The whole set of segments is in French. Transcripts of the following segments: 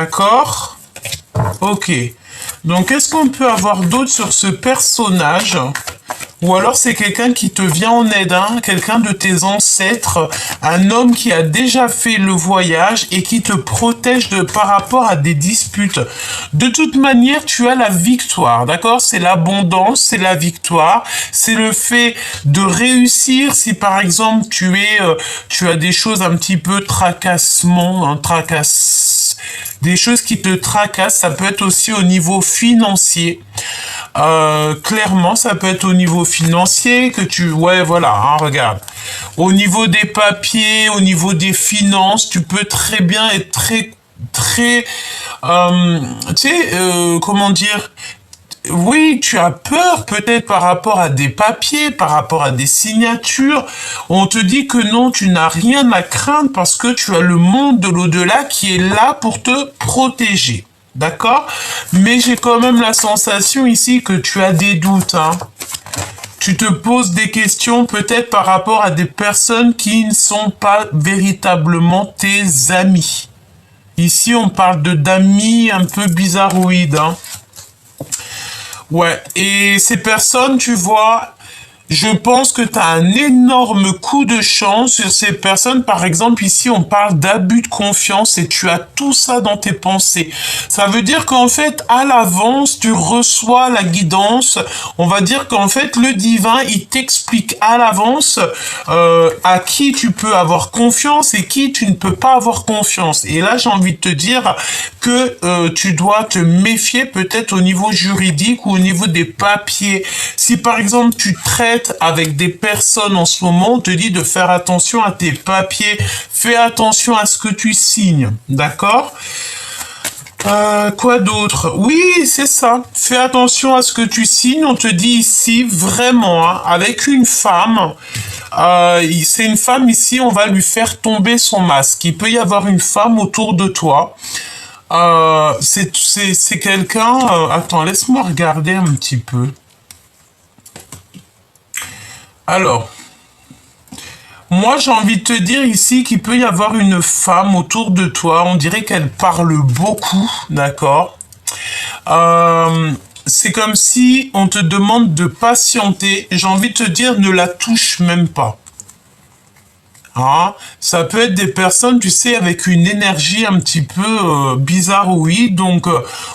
D'accord? Ok. Donc, qu'est-ce qu'on peut avoir d'autre sur ce personnage? Ou alors c'est quelqu'un qui te vient en aide, hein, quelqu'un de tes ancêtres, un homme qui a déjà fait le voyage et qui te protège par rapport à des disputes. De toute manière, tu as la victoire, d'accord? C'est l'abondance, c'est la victoire, c'est le fait de réussir. Si par exemple tu as des choses un petit peu des choses qui te tracassent, ça peut être aussi au niveau financier. Clairement, ça peut être au niveau financier ouais, voilà, hein, regarde. Au niveau des papiers, au niveau des finances, tu peux très bien être très, comment dire, oui, tu as peur peut-être par rapport à des papiers, par rapport à des signatures. On te dit que non, tu n'as rien à craindre parce que tu as le monde de l'au-delà qui est là pour te protéger. D'accord? Mais j'ai quand même la sensation ici que tu as des doutes, hein. Tu te poses des questions peut-être par rapport à des personnes qui ne sont pas véritablement tes amis. Ici, on parle d'amis un peu bizarroïdes, hein. Ouais, et ces personnes, tu vois, je pense que tu as un énorme coup de chance sur ces personnes. Par exemple, ici, on parle d'abus de confiance et tu as tout ça dans tes pensées. Ça veut dire qu'en fait, à l'avance, tu reçois la guidance. On va dire qu'en fait, le divin, il t'explique à l'avance à qui tu peux avoir confiance et qui tu ne peux pas avoir confiance. Et là, j'ai envie de te dire que tu dois te méfier peut-être au niveau juridique ou au niveau des papiers. Si par exemple, tu traites avec des personnes en ce moment, on te dit de faire attention à tes papiers, fais attention à ce que tu signes, d'accord? Quoi d'autre? Oui, c'est ça. Fais attention à ce que tu signes. On te dit ici, vraiment, hein, avec une femme, c'est une femme ici, on va lui faire tomber son masque. Il peut y avoir une femme autour de toi. C'est quelqu'un... attends, laisse-moi regarder un petit peu. Alors, moi j'ai envie de te dire ici qu'il peut y avoir une femme autour de toi, on dirait qu'elle parle beaucoup, d'accord? C'est comme si on te demande de patienter, j'ai envie de te dire ne la touche même pas. Hein, ça peut être des personnes, tu sais, avec une énergie un petit peu bizarroïde. Donc,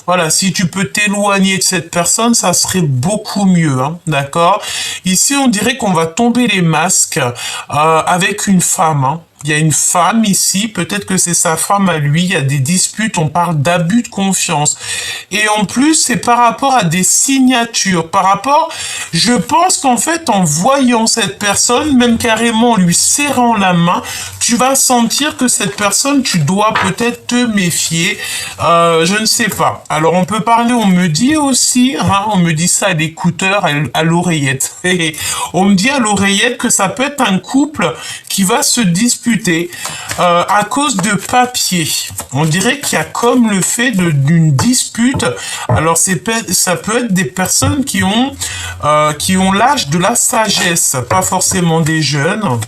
voilà, si tu peux t'éloigner de cette personne, ça serait beaucoup mieux, hein, d'accord? Ici, on dirait qu'on va tomber les masques avec une femme, hein. Il y a une femme ici, peut-être que c'est sa femme à lui, il y a des disputes, on parle d'abus de confiance. Et en plus, c'est par rapport à des signatures, je pense qu'en fait, en voyant cette personne, même carrément en lui serrant la main, tu vas sentir que cette personne, tu dois peut-être te méfier, je ne sais pas. Alors, on peut parler, on me dit aussi, hein, on me dit ça à l'écouteur, à l'oreillette. On me dit à l'oreillette que ça peut être un couple qui va se disputer à cause de papier. On dirait qu'il y a comme le fait d'une dispute. Alors ça peut être des personnes qui ont l'âge de la sagesse, pas forcément des jeunes.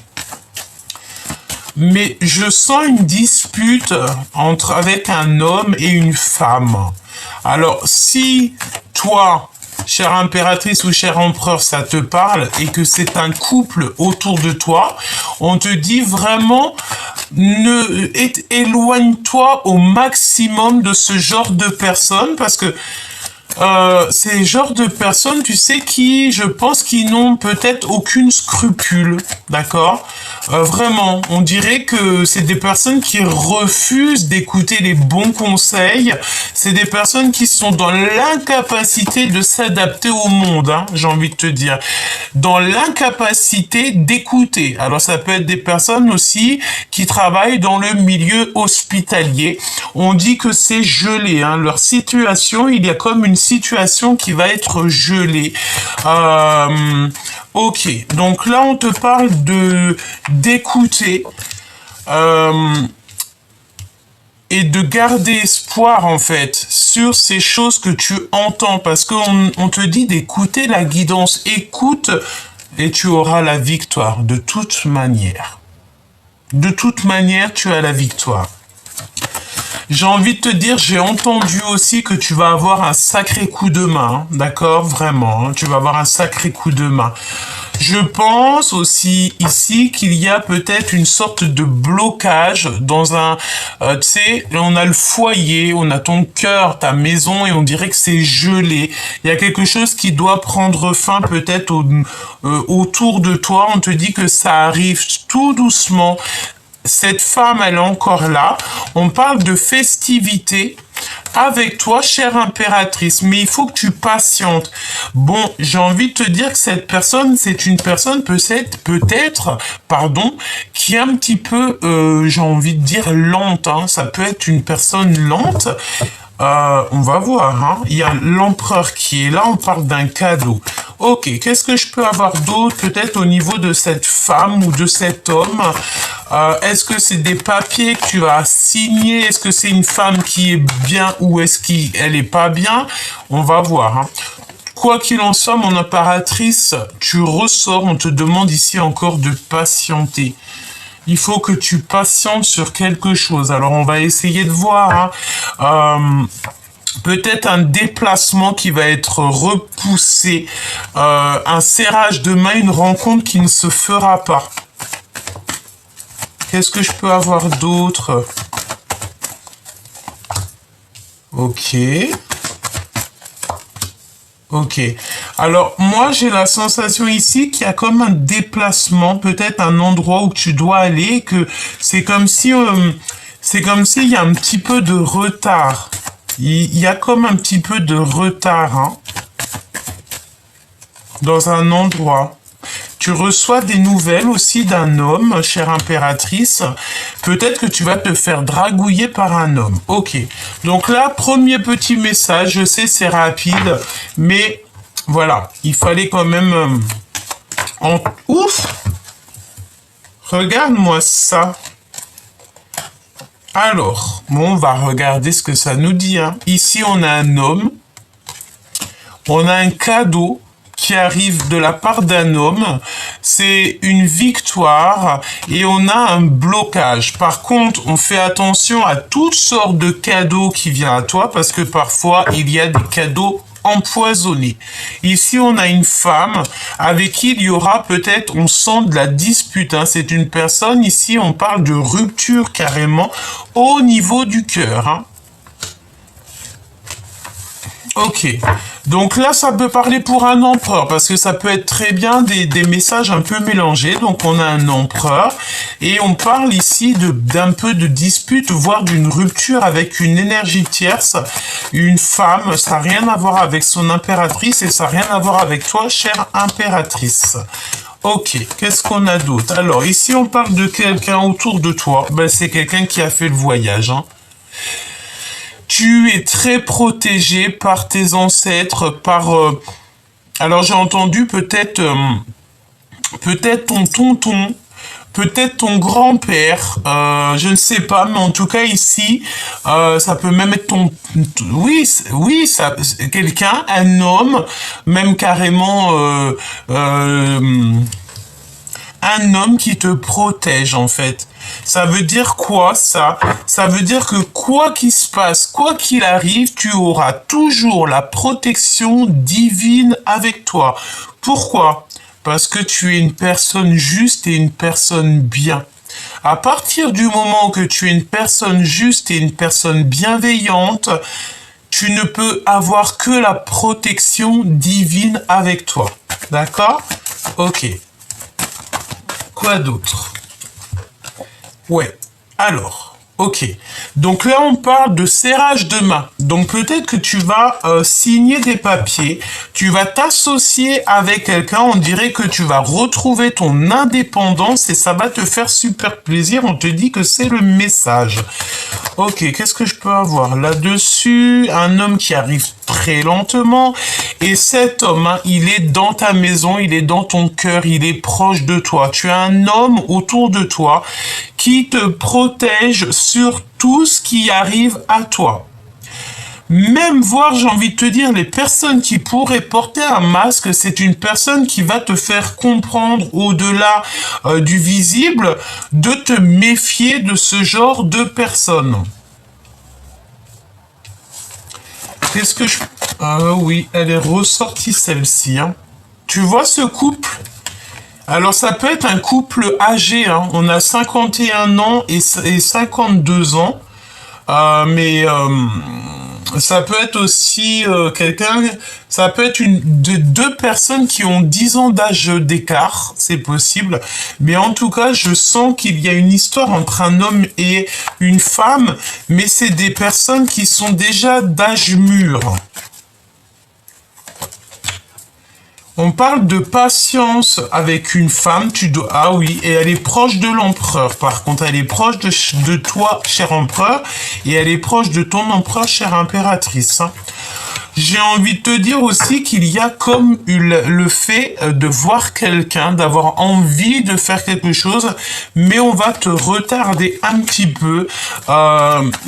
Mais je sens une dispute avec un homme et une femme. Alors si toi, chère impératrice ou cher empereur, ça te parle et que c'est un couple autour de toi, on te dit vraiment éloigne-toi au maximum de ce genre de personnes parce que c'est le genre de personnes, tu sais, je pense, qui n'ont peut-être aucune scrupule, d'accord? Vraiment, on dirait que c'est des personnes qui refusent d'écouter les bons conseils. C'est des personnes qui sont dans l'incapacité de s'adapter au monde, hein, j'ai envie de te dire. Dans l'incapacité d'écouter. Alors ça peut être des personnes aussi qui travaillent dans le milieu hospitalier. On dit que c'est gelé, hein, leur situation, il y a comme une situation qui va être gelée. Ok, donc là on te parle d'écouter et de garder espoir en fait sur ces choses que tu entends parce qu'on te dit d'écouter la guidance. Écoute et tu auras la victoire de toute manière. De toute manière, tu as la victoire. J'ai envie de te dire, j'ai entendu aussi que tu vas avoir un sacré coup de main, d'accord, vraiment, hein, tu vas avoir un sacré coup de main. Je pense aussi ici qu'il y a peut-être une sorte de blocage dans un, tu sais, on a le foyer, on a ton cœur, ta maison et on dirait que c'est gelé. Il y a quelque chose qui doit prendre fin peut-être autour de toi. On te dit que ça arrive tout doucement. Cette femme, elle est encore là. On parle de festivité avec toi, chère impératrice, mais il faut que tu patientes. Bon, j'ai envie de te dire que cette personne, c'est une personne peut-être, pardon, qui est un petit peu, j'ai envie de dire lente, hein. Ça peut être une personne lente. On va voir, hein. Il y a l'empereur qui est là, on parle d'un cadeau. Ok, qu'est-ce que je peux avoir d'autre peut-être au niveau de cette femme ou de cet homme? Est-ce que c'est des papiers que tu as signés? Est-ce que c'est une femme qui est bien ou est-ce qu'elle est pas bien? On va voir, hein. Quoi qu'il en soit, mon impératrice, tu ressors, on te demande ici encore de patienter. Il faut que tu patientes sur quelque chose. Alors, on va essayer de voir, hein. Peut-être un déplacement qui va être repoussé, un serrage de main, une rencontre qui ne se fera pas. Qu'est-ce que je peux avoir d'autre? Ok. Ok. Alors, moi, j'ai la sensation ici qu'il y a comme un déplacement, peut-être un endroit où tu dois aller, que c'est comme si, il y a un petit peu de retard. Il y a comme un petit peu de retard, hein, dans un endroit. Tu reçois des nouvelles aussi d'un homme, chère impératrice. Peut-être que tu vas te faire dragouiller par un homme. Ok. Donc là, premier petit message. Je sais, c'est rapide, mais voilà. Il fallait quand même... Ouf! Regarde-moi ça. Alors, bon, on va regarder ce que ça nous dit, hein. Ici, on a un homme. On a un cadeau qui arrive de la part d'un homme, c'est une victoire et on a un blocage. Par contre, on fait attention à toutes sortes de cadeaux qui viennent à toi parce que parfois, il y a des cadeaux empoisonnés. Ici, on a une femme avec qui il y aura peut-être, on sent de la dispute, hein. C'est une personne, ici, on parle de rupture carrément au niveau du cœur, hein. Ok, donc là ça peut parler pour un empereur parce que ça peut être très bien des messages un peu mélangés. Donc on a un empereur et on parle ici d'un peu de dispute, voire d'une rupture avec une énergie tierce, une femme. Ça n'a rien à voir avec son impératrice et ça n'a rien à voir avec toi, chère impératrice. Ok, qu'est-ce qu'on a d'autre? Alors ici on parle de quelqu'un autour de toi, ben, c'est quelqu'un qui a fait le voyage, hein. Tu es très protégé par tes ancêtres, par... alors j'ai entendu peut-être ton tonton, peut-être ton grand-père, je ne sais pas, mais en tout cas ici, ça peut même être ton... Oui, ça, quelqu'un, un homme, même carrément... un homme qui te protège en fait. Ça veut dire quoi ça? Ça veut dire que quoi qu'il se passe, quoi qu'il arrive, tu auras toujours la protection divine avec toi. Pourquoi? Parce que tu es une personne juste et une personne bien. À partir du moment que tu es une personne juste et une personne bienveillante, tu ne peux avoir que la protection divine avec toi. D'accord? Ok. Quoi d'autre? Ouais, alors, ok. Donc là, on parle de serrage de main. Donc peut-être que tu vas signer des papiers, tu vas t'associer avec quelqu'un, on dirait que tu vas retrouver ton indépendance et ça va te faire super plaisir. On te dit que c'est le message. Ok, qu'est-ce que je peux avoir là-dessus? Un homme qui arrive très lentement. Et cet homme, hein, il est dans ta maison, il est dans ton cœur, il est proche de toi. Tu as un homme autour de toi qui te protège sur tout ce qui arrive à toi. Même voir, j'ai envie de te dire, les personnes qui pourraient porter un masque, c'est une personne qui va te faire comprendre au-delà du visible, de te méfier de ce genre de personnes. qu'est-ce que je... Ah oui, elle est ressortie celle-ci. Hein. Tu vois ce couple? Alors ça peut être un couple âgé. Hein. On a 51 ans et 52 ans. Ça peut être aussi ça peut être deux personnes qui ont 10 ans d'âge d'écart, c'est possible. Mais en tout cas, je sens qu'il y a une histoire entre un homme et une femme, mais c'est des personnes qui sont déjà d'âge mûr. On parle de patience avec une femme, ah oui, et elle est proche de l'empereur. Par contre, elle est proche de toi, cher empereur, et elle est proche de ton empereur, chère impératrice. Hein. J'ai envie de te dire aussi qu'il y a comme le fait de voir quelqu'un, d'avoir envie de faire quelque chose, mais on va te retarder un petit peu,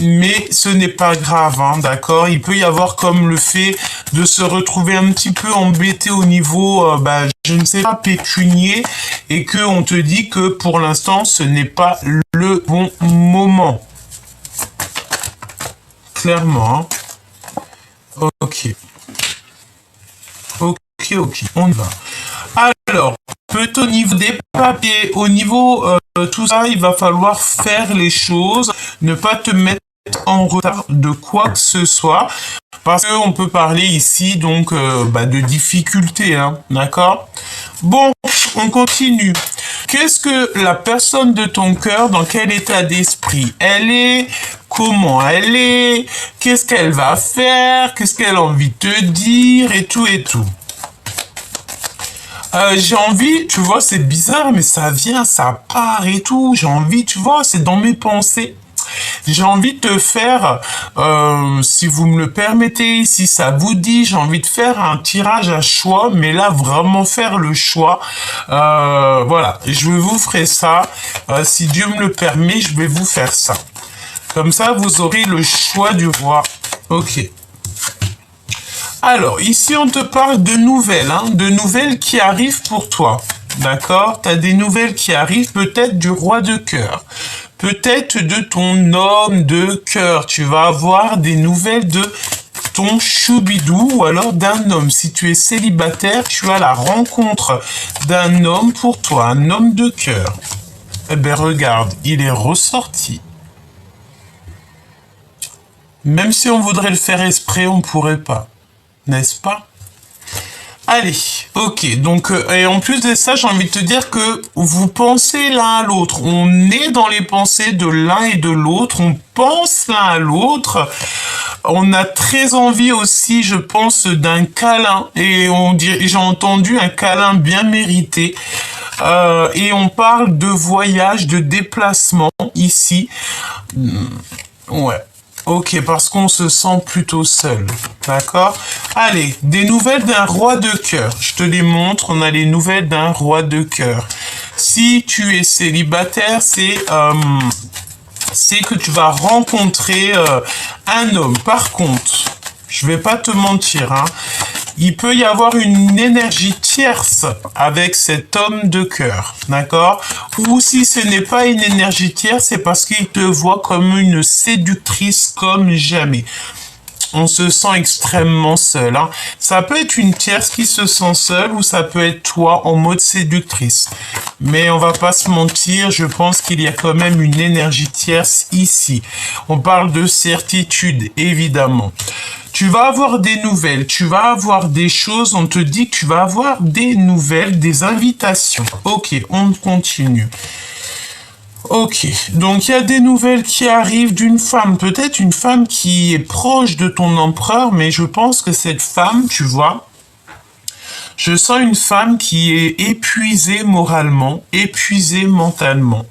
mais ce n'est pas grave, hein, d'accord? Il peut y avoir comme le fait de se retrouver un petit peu embêté au niveau, je ne sais pas, pécunier, et que on te dit que pour l'instant, ce n'est pas le bon moment. Clairement, hein. Ok, on y va. Alors, peut-être au niveau des papiers, au niveau tout ça, il va falloir faire les choses, ne pas te mettre en retard de quoi que ce soit, parce qu'on peut parler ici donc de difficultés, hein, d'accord? Bon, on continue. Qu'est-ce que la personne de ton cœur, dans quel état d'esprit elle est? Comment elle est? Qu'est-ce qu'elle va faire? Qu'est-ce qu'elle a envie de te dire? Et tout et tout. J'ai envie, tu vois, c'est bizarre, mais ça vient, ça part et tout. J'ai envie, tu vois, c'est dans mes pensées. J'ai envie de te faire, si vous me le permettez, si ça vous dit, j'ai envie de faire un tirage à choix, mais là, vraiment faire le choix. Voilà, je vous ferai ça. Si Dieu me le permet, je vais vous faire ça. Comme ça, vous aurez le choix du roi. Ok. Alors, ici, on te parle de nouvelles, hein, de nouvelles qui arrivent pour toi. D'accord? Tu as des nouvelles qui arrivent, peut-être du roi de cœur. Peut-être de ton homme de cœur. Tu vas avoir des nouvelles de ton choubidou ou alors d'un homme. Si tu es célibataire, tu as la rencontre d'un homme pour toi, un homme de cœur. Eh ben, regarde, il est ressorti. Même si on voudrait le faire exprès, on pourrait pas. N'est-ce pas? Allez, ok, donc, et en plus de ça, j'ai envie de te dire que vous pensez l'un à l'autre. On est dans les pensées de l'un et de l'autre, on pense l'un à l'autre. On a très envie aussi, je pense, d'un câlin. Et j'ai entendu un câlin bien mérité. Et on parle de voyage, de déplacement ici. Ouais. Ok, parce qu'on se sent plutôt seul. D'accord? Allez, des nouvelles d'un roi de cœur. Je te les montre, on a les nouvelles d'un roi de cœur. Si tu es célibataire, c'est que tu vas rencontrer un homme. Par contre, je vais pas te mentir, hein, il peut y avoir une énergie tierce avec cet homme de cœur, d'accord? Ou si ce n'est pas une énergie tierce, c'est parce qu'il te voit comme une séductrice comme jamais. On se sent extrêmement seul. Hein. Ça peut être une tierce qui se sent seule ou ça peut être toi en mode séductrice. Mais on va pas se mentir, je pense qu'il y a quand même une énergie tierce ici. On parle de certitude, évidemment. Tu vas avoir des nouvelles, tu vas avoir des choses, on te dit que tu vas avoir des nouvelles, des invitations. Ok, on continue. Ok, donc il y a des nouvelles qui arrivent d'une femme, peut-être une femme qui est proche de ton empereur, mais je pense que cette femme, tu vois, je sens une femme qui est épuisée moralement, épuisée mentalement.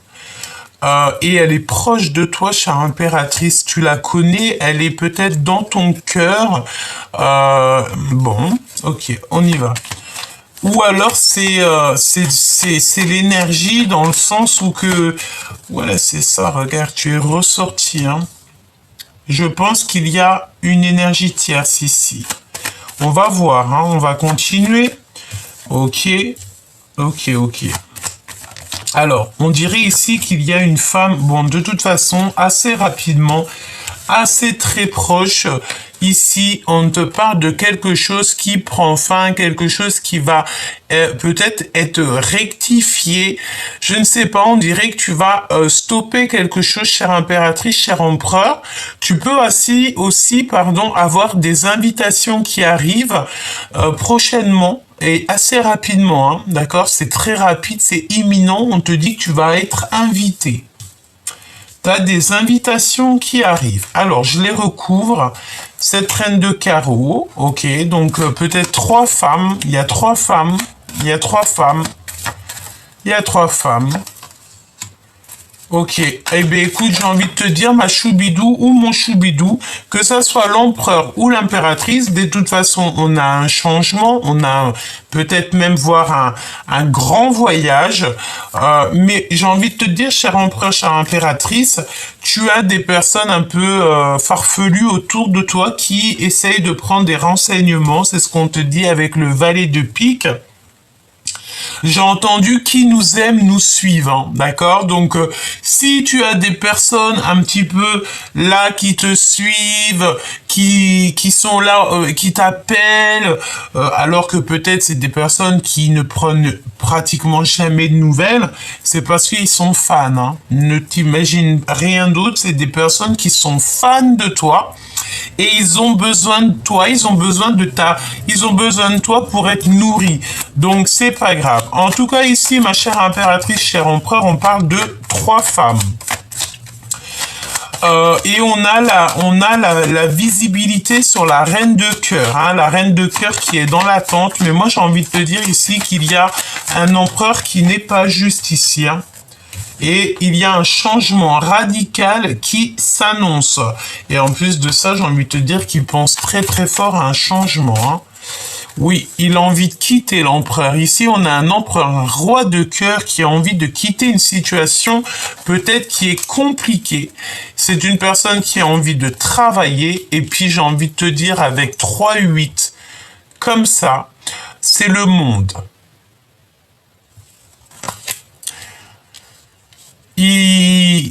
Et elle est proche de toi, chère impératrice, tu la connais, elle est peut-être dans ton cœur. Bon, ok, on y va. Ou alors c'est l'énergie dans le sens où que... Ouais, c'est ça, regarde, tu es ressorti. Hein. Je pense qu'il y a une énergie tierce ici. On va voir, hein, on va continuer. Ok, ok, ok. Alors, on dirait ici qu'il y a une femme, bon, de toute façon, assez rapidement, assez très proche, Ici, on te parle de quelque chose qui prend fin, quelque chose qui va peut-être être rectifié. Je ne sais pas, on dirait que tu vas stopper quelque chose, chère impératrice, cher empereur. Tu peux aussi, avoir des invitations qui arrivent prochainement. Et assez rapidement, hein, d'accord? C'est très rapide, c'est imminent. On te dit que tu vas être invité. Tu as des invitations qui arrivent. Alors, je les recouvre. Cette reine de carreau, ok. Donc, peut-être 3 femmes. Il y a 3 femmes. Il y a 3 femmes. Il y a 3 femmes. Ok, eh bien écoute, j'ai envie de te dire, ma choubidou ou mon choubidou, que ça soit l'empereur ou l'impératrice, de toute façon, on a un changement, on a peut-être même voir un grand voyage, mais j'ai envie de te dire, cher empereur, chère impératrice, tu as des personnes un peu farfelues autour de toi qui essayent de prendre des renseignements, c'est ce qu'on te dit avec le valet de pique. J'ai entendu qui nous aime nous suivent, hein, d'accord? Donc, si tu as des personnes un petit peu là qui te suivent, qui sont là, qui t'appellent, alors que peut-être c'est des personnes qui ne prennent pratiquement jamais de nouvelles, c'est parce qu'ils sont fans, hein. Ne t'imagine rien d'autre, c'est des personnes qui sont fans de toi. Et ils ont besoin de toi, ils ont besoin de toi pour être nourris. Donc c'est pas grave. En tout cas ici, ma chère impératrice, cher empereur, on parle de 3 femmes. Et on a la visibilité sur la reine de cœur, hein, la reine de cœur qui est dans l'attente. Mais moi j'ai envie de te dire ici qu'il y a un empereur qui n'est pas juste ici, hein. Et il y a un changement radical qui s'annonce. Et en plus de ça, j'ai envie de te dire qu'il pense très très fort à un changement, hein. Oui, il a envie de quitter l'empereur. Ici, on a un empereur, un roi de cœur qui a envie de quitter une situation peut-être qui est compliquée. C'est une personne qui a envie de travailler. Et puis, j'ai envie de te dire avec 3-8, comme ça, c'est le monde.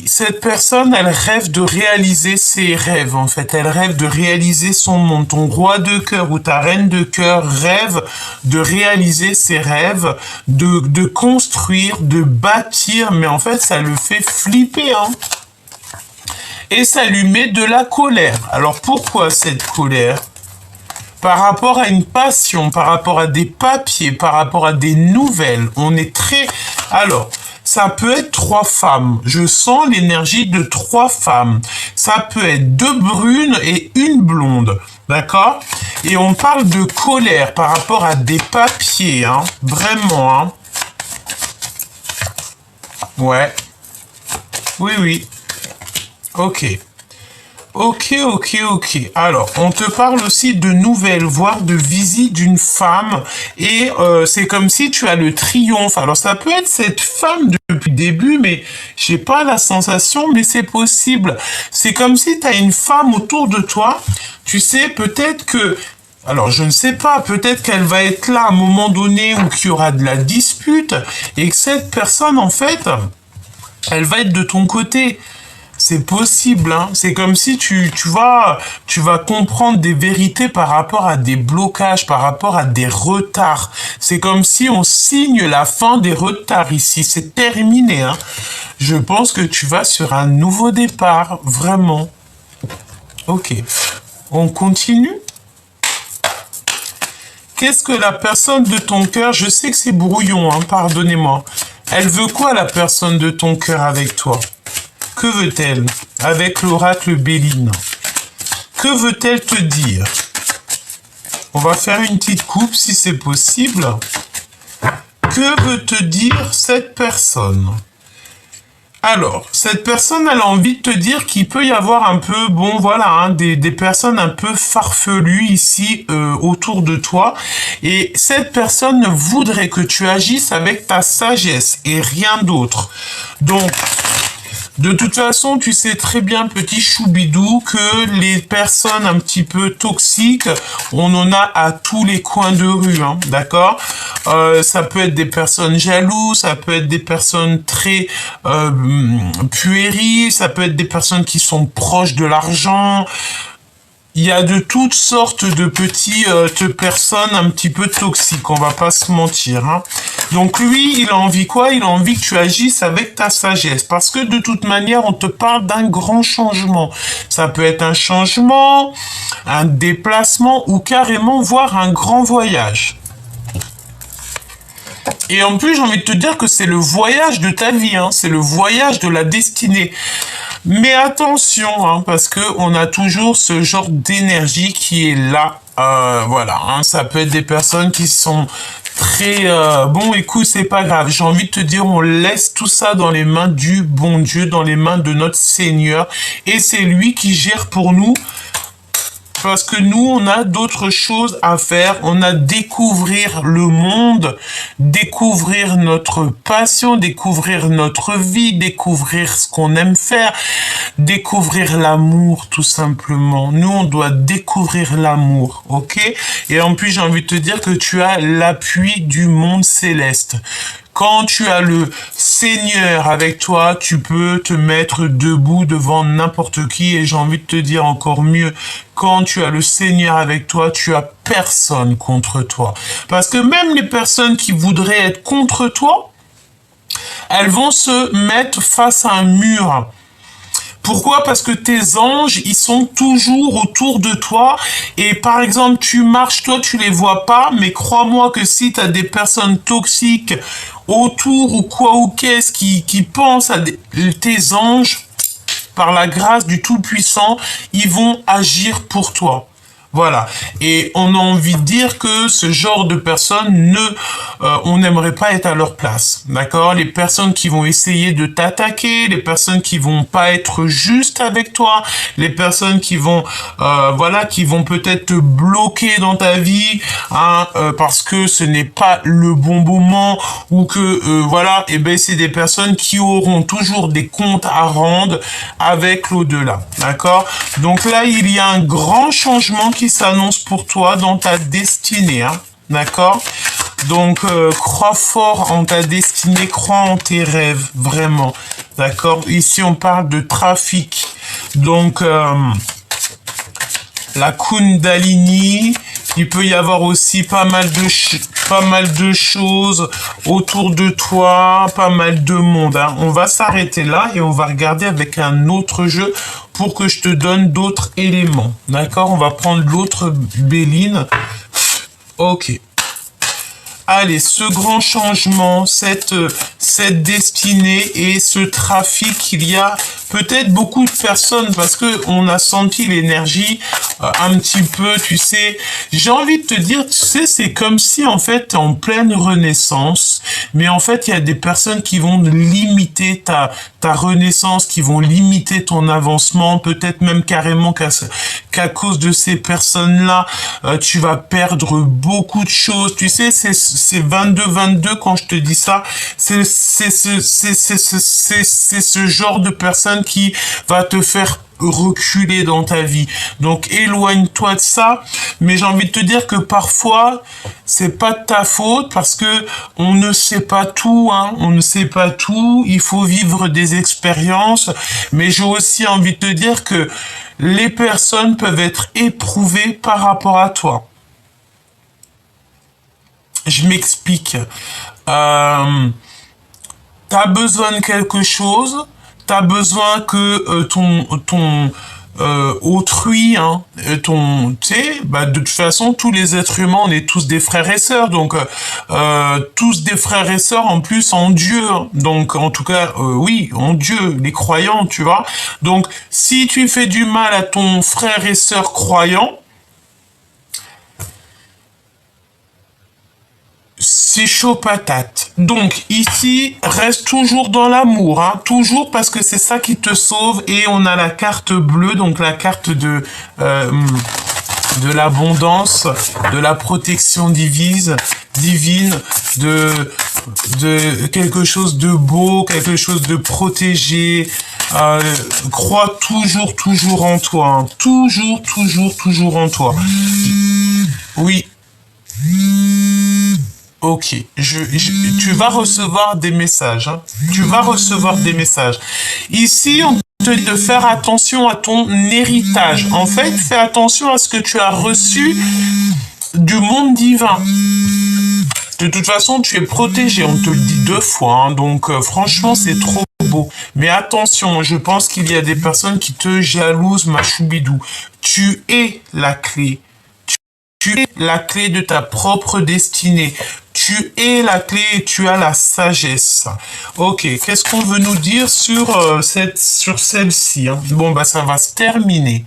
Cette personne, elle rêve de réaliser ses rêves, en fait. Elle rêve de réaliser son monde. Ton roi de cœur ou ta reine de cœur rêve de réaliser ses rêves, de construire, de bâtir, mais en fait, ça le fait flipper, hein. Et ça lui met de la colère. Alors, pourquoi cette colère ? Par rapport à une passion, par rapport à des papiers, par rapport à des nouvelles. On est très... Alors... Ça peut être 3 femmes. Je sens l'énergie de 3 femmes. Ça peut être 2 brunes et 1 blonde. D'accord? Et on parle de colère par rapport à des papiers. Hein. Vraiment. Hein. Ouais. Oui, oui. Ok. Ok. Alors, on te parle aussi de nouvelles, voire de visite d'une femme. Et c'est comme si tu as le triomphe. Alors, ça peut être cette femme depuis le début, mais j'ai pas la sensation, mais c'est possible. C'est comme si tu as une femme autour de toi. Tu sais, peut-être que... Alors, je ne sais pas, peut-être qu'elle va être là à un moment donné où il y aura de la dispute et que cette personne, en fait, elle va être de ton côté. C'est possible, hein. C'est comme si tu vas comprendre des vérités par rapport à des blocages, par rapport à des retards. C'est comme si on signe la fin des retards ici. C'est terminé, hein. Je pense que tu vas sur un nouveau départ, vraiment. Ok. On continue. Qu'est-ce que la personne de ton cœur, je sais que c'est brouillon, hein, pardonnez-moi. Elle veut quoi, la personne de ton cœur avec toi ? Que veut-elle avec l'oracle Béline? Que veut-elle te dire? On va faire une petite coupe si c'est possible. Que veut te dire cette personne? Alors, cette personne, elle a envie de te dire qu'il peut y avoir un peu, bon voilà, hein, des personnes un peu farfelues ici autour de toi. Et cette personne voudrait que tu agisses avec ta sagesse et rien d'autre. Donc... De toute façon, tu sais très bien, petit choubidou, que les personnes un petit peu toxiques, on en a à tous les coins de rue, hein, d'accord? Ça peut être des personnes jalouses, ça peut être des personnes très puériles, ça peut être des personnes qui sont proches de l'argent. il y a de toutes sortes de petites personnes un petit peu toxiques, on va pas se mentir, hein. Donc lui, il a envie quoi? Il a envie que tu agisses avec ta sagesse, parce que de toute manière, on te parle d'un grand changement. Ça peut être un changement, un déplacement ou carrément voir un grand voyage. Et en plus, j'ai envie de te dire que c'est le voyage de ta vie, hein, c'est le voyage de la destinée. Mais attention, hein, parce que on a toujours ce genre d'énergie qui est là. Voilà, hein, ça peut être des personnes qui sont très... bon, écoute, c'est pas grave. J'ai envie de te dire, on laisse tout ça dans les mains du bon Dieu, dans les mains de notre Seigneur. Et c'est lui qui gère pour nous. Parce que nous, on a d'autres choses à faire. On a découvrir le monde, découvrir notre passion, découvrir notre vie, découvrir ce qu'on aime faire, découvrir l'amour, tout simplement. Nous, on doit découvrir l'amour, ok? Et en plus, j'ai envie de te dire que tu as l'appui du monde céleste. Quand tu as le Seigneur avec toi, tu peux te mettre debout devant n'importe qui. Et j'ai envie de te dire encore mieux, quand tu as le Seigneur avec toi, tu as personne contre toi. Parce que même les personnes qui voudraient être contre toi, elles vont se mettre face à un mur. Pourquoi? Parce que tes anges, ils sont toujours autour de toi. Et par exemple, tu marches, toi, tu les vois pas. Mais crois-moi que si tu as des personnes toxiques autour ou quoi ou qu'est-ce qui pensent à tes anges, par la grâce du Tout-Puissant, ils vont agir pour toi. Voilà. Et on a envie de dire que ce genre de personnes, on n'aimerait pas être à leur place. D'accord? Les personnes qui vont essayer de t'attaquer, les personnes qui vont pas être justes avec toi, les personnes qui vont, voilà, qui vont peut-être te bloquer dans ta vie, hein, parce que ce n'est pas le bon moment ou que, voilà, et ben c'est des personnes qui auront toujours des comptes à rendre avec l'au-delà. D'accord? Donc là, il y a un grand changement qui s'annonce pour toi dans ta destinée, hein, d'accord? Donc, crois fort en ta destinée, crois en tes rêves, vraiment, d'accord? Ici, on parle de trafic, donc, la Kundalini, il peut y avoir aussi pas mal de choses autour de toi, pas mal de monde, hein. On va s'arrêter là et on va regarder avec un autre jeu pour que je te donne d'autres éléments. D'accord? On va prendre l'autre Béline. Ok. Allez, ce grand changement, cette destinée et ce trafic, il y a peut-être beaucoup de personnes parce que on a senti l'énergie un petit peu, tu sais. J'ai envie de te dire, tu sais, c'est comme si en fait t'es en pleine renaissance, mais en fait il y a des personnes qui vont limiter ta renaissance, qui vont limiter ton avancement, peut-être même carrément qu'à cause de ces personnes-là, tu vas perdre beaucoup de choses. Tu sais, c'est 22-22 quand je te dis ça, c'est ce genre de personne qui va te faire reculer dans ta vie. Donc éloigne-toi de ça, mais j'ai envie de te dire que parfois c'est pas de ta faute parce que on ne sait pas tout, hein, on ne sait pas tout, il faut vivre des expériences, mais j'ai aussi envie de te dire que les personnes peuvent être éprouvées par rapport à toi. Je m'explique. T'as besoin de quelque chose, t'as besoin que ton autrui, hein, tu sais, bah, de toute façon, tous les êtres humains, on est tous des frères et sœurs, donc tous des frères et sœurs en plus en Dieu, donc en tout cas, oui, en Dieu, les croyants, tu vois. Donc, si tu fais du mal à ton frère et sœur croyant, c'est chaud patate. Donc ici, reste toujours dans l'amour, hein, toujours parce que c'est ça qui te sauve. Et on a la carte bleue, donc la carte de l'abondance, de la protection divine, de quelque chose de beau, quelque chose de protégé. Crois toujours en toi, hein, toujours en toi. Oui. Ok, tu vas recevoir des messages, hein. Tu vas recevoir des messages. Ici, on te te dire de faire attention à ton héritage. En fait, fais attention à ce que tu as reçu du monde divin. De toute façon, tu es protégé, on te le dit 2 fois, hein, donc franchement, c'est trop beau. Mais attention, je pense qu'il y a des personnes qui te jalousent, ma choubidou. Tu es la clé. Tu es la clé de ta propre destinée. Tu es la clé et tu as la sagesse. Ok, qu'est-ce qu'on veut nous dire sur celle-ci, hein? Bon, bah ça va se terminer.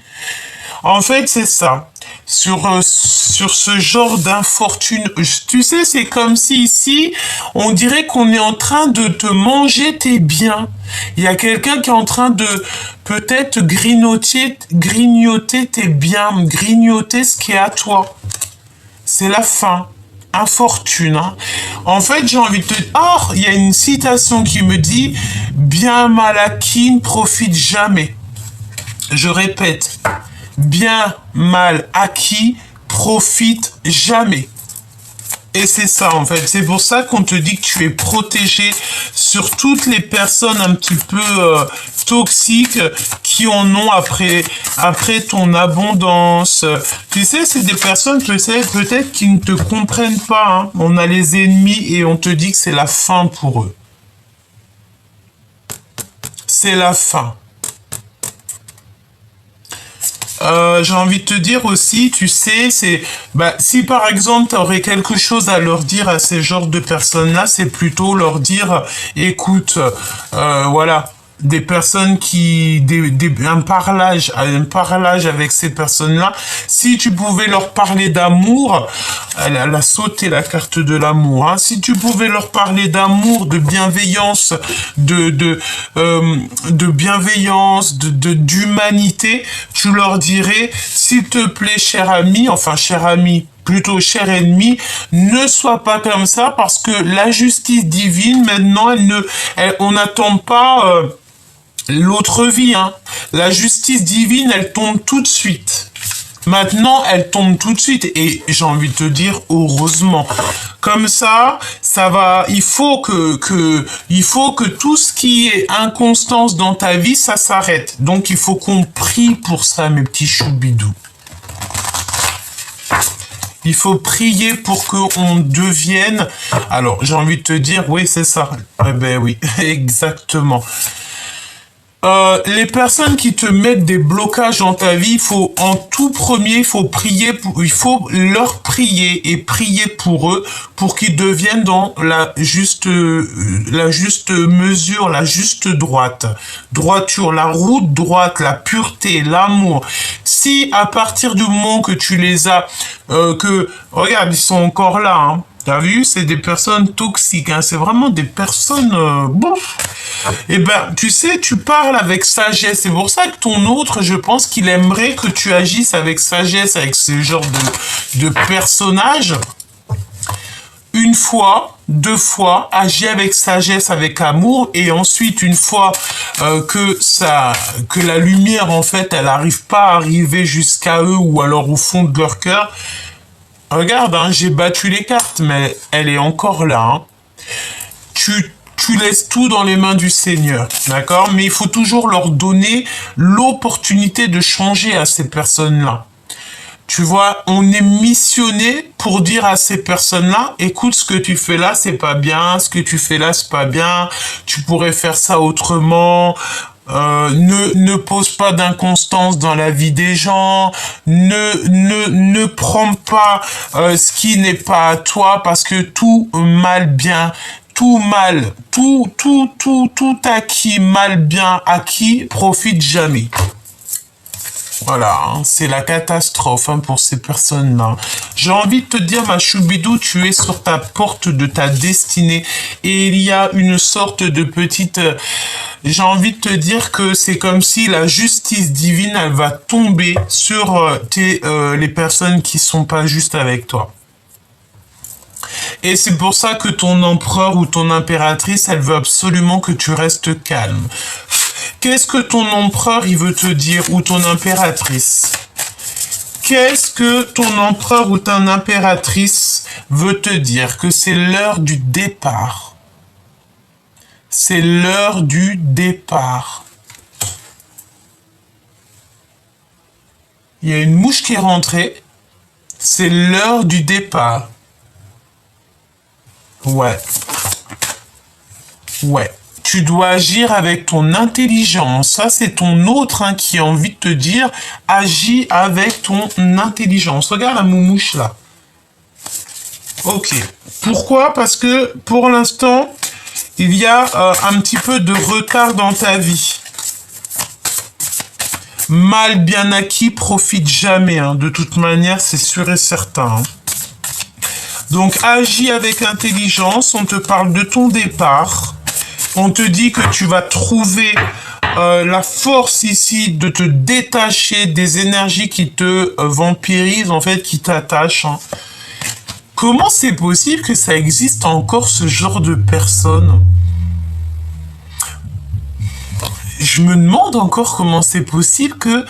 En fait, c'est ça. Sur ce genre d'infortune, tu sais, c'est comme si ici, on dirait qu'on est en train de te manger tes biens. Il y a quelqu'un qui est en train de peut-être grignoter tes biens, grignoter ce qui est à toi. C'est la fin. Infortune. Hein. En fait, j'ai envie de te dire... Oh, il y a une citation qui me dit « Bien mal acquis ne profite jamais ». Je répète. Bien mal acquis profite jamais. Et c'est ça en fait, c'est pour ça qu'on te dit que tu es protégé sur toutes les personnes un petit peu toxiques qui en ont après ton abondance. Tu sais, c'est des personnes peut-être qui ne te comprennent pas. Hein. On a les ennemis et on te dit que c'est la fin pour eux. C'est la fin. J'ai envie de te dire aussi, tu sais, si par exemple tu aurais quelque chose à leur dire à ces genres de personnes-là, c'est plutôt leur dire, écoute, voilà, des personnes un parlage avec ces personnes-là, si tu pouvais leur parler d'amour, elle a sauté la carte de l'amour, hein, si tu pouvais leur parler d'amour, de bienveillance, d'humanité, tu leur dirais, s'il te plaît, cher ami, plutôt cher ennemi, ne sois pas comme ça parce que la justice divine, maintenant, on n'attend pas l'autre vie, hein. La justice divine, elle tombe tout de suite. Maintenant, elle tombe tout de suite et j'ai envie de te dire heureusement. Comme ça va. Il faut que tout ce qui est inconstance dans ta vie, ça s'arrête. Donc, il faut qu'on prie pour ça, mes petits choubidous. Il faut prier pour qu'on devienne... Alors, j'ai envie de te dire, oui, c'est ça. Eh ben oui, exactement. Les personnes qui te mettent des blocages dans ta vie, il faut leur prier et prier pour eux pour qu'ils deviennent dans la juste mesure, la juste droiture, la route droite, la pureté, l'amour. Si à partir du moment que tu les as, regarde, ils sont encore là, hein. T'as vu, c'est des personnes toxiques, hein. C'est vraiment des personnes... bon. Eh ben, tu sais, tu parles avec sagesse. C'est pour ça que ton autre, je pense qu'il aimerait que tu agisses avec sagesse, avec ce genre de personnage. 1 fois, 2 fois, agis avec sagesse, avec amour, et ensuite, une fois que la lumière, en fait, elle n'arrive pas à arriver jusqu'à eux, ou alors au fond de leur cœur, regarde, hein, j'ai battu les cartes, mais elle est encore là. Hein. Tu laisses tout dans les mains du Seigneur, d'accord? Mais il faut toujours leur donner l'opportunité de changer à ces personnes-là. Tu vois, on est missionné pour dire à ces personnes-là, écoute, ce que tu fais là, c'est pas bien, ce que tu fais là, c'est pas bien, tu pourrais faire ça autrement. Ne pose pas d'inconstance dans la vie des gens, ne prends pas ce qui n'est pas à toi parce que tout acquis, mal bien acquis, profite jamais. Voilà, hein, c'est la catastrophe hein, pour ces personnes-là. J'ai envie de te dire, ma choubidou, tu es sur ta porte de ta destinée et il y a une sorte de petite... j'ai envie de te dire que c'est comme si la justice divine, elle va tomber sur les personnes qui sont pas justes avec toi. Et c'est pour ça que ton empereur ou ton impératrice, elle veut absolument que tu restes calme. Qu'est-ce que ton empereur, il veut te dire, ou ton impératrice? Qu'est-ce que ton empereur ou ton impératrice veut te dire? Que c'est l'heure du départ. C'est l'heure du départ. Il y a une mouche qui est rentrée. C'est l'heure du départ. Ouais. Ouais. Tu dois agir avec ton intelligence. Ça, c'est ton autre hein, qui a envie de te dire, agis avec ton intelligence. Regarde la moumouche là. Ok. Pourquoi? Parce que pour l'instant, il y a un petit peu de retard dans ta vie. Mal bien acquis profite jamais. Hein. De toute manière, c'est sûr et certain. Hein. Donc, agis avec intelligence. On te parle de ton départ. On te dit que tu vas trouver la force ici de te détacher des énergies qui te vampirisent, en fait, qui t'attachent. Hein. Comment c'est possible que ça existe encore ce genre de personnes? Je me demande encore comment c'est possible que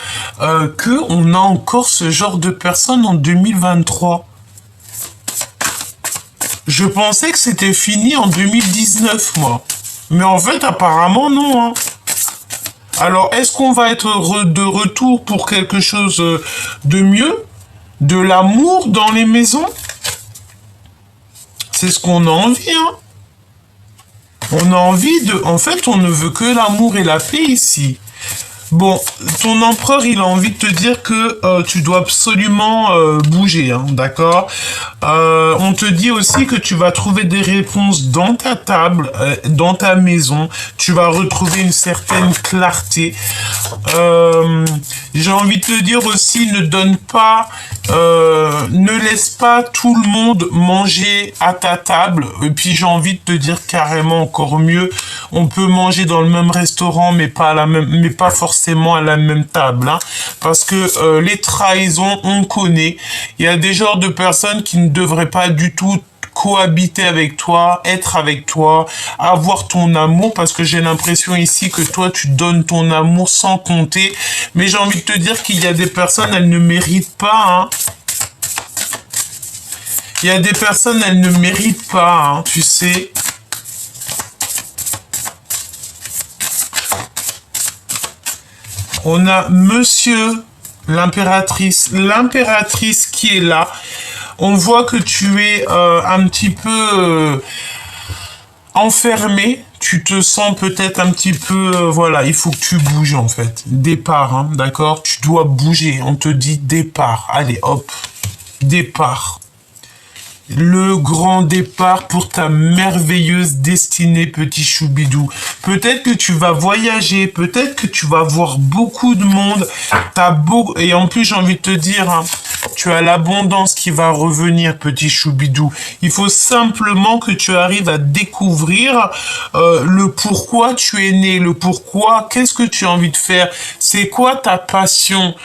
on a encore ce genre de personnes en 2023. Je pensais que c'était fini en 2019, moi. Mais en fait, apparemment, non. Hein. Alors, est-ce qu'on va être de retour pour quelque chose de mieux? De l'amour dans les maisons? C'est ce qu'on a envie, hein. On a envie de... En fait, on ne veut que l'amour et la paix ici. Bon, ton empereur, il a envie de te dire que tu dois absolument bouger, hein, d'accord? On te dit aussi que tu vas trouver des réponses dans ta table, dans ta maison. Tu vas retrouver une certaine clarté. J'ai envie de te dire aussi, ne laisse pas tout le monde manger à ta table. Et puis j'ai envie de te dire carrément encore mieux, on peut manger dans le même restaurant, mais pas forcément à la même table, hein, parce que les trahisons, on connaît. Il y a des genres de personnes qui ne devraient pas du tout cohabiter avec toi, être avec toi, avoir ton amour, parce que j'ai l'impression ici que toi, tu donnes ton amour sans compter. Mais j'ai envie de te dire qu'il y a des personnes, elles ne méritent pas, hein. Il y a des personnes, elles ne méritent pas, hein, tu sais. On a monsieur l'impératrice qui est là. On voit que tu es un petit peu enfermé. Tu te sens peut-être un petit peu... voilà, il faut que tu bouges en fait. Départ, hein, d'accord? Tu dois bouger. On te dit départ. Allez, hop. Départ. Le grand départ pour ta merveilleuse destinée, petit choubidou. Peut-être que tu vas voyager, peut-être que tu vas voir beaucoup de monde. Et en plus, j'ai envie de te dire, hein, tu as l'abondance qui va revenir, petit choubidou. Il faut simplement que tu arrives à découvrir le pourquoi tu es né, le pourquoi, qu'est-ce que tu as envie de faire, c'est quoi ta passion,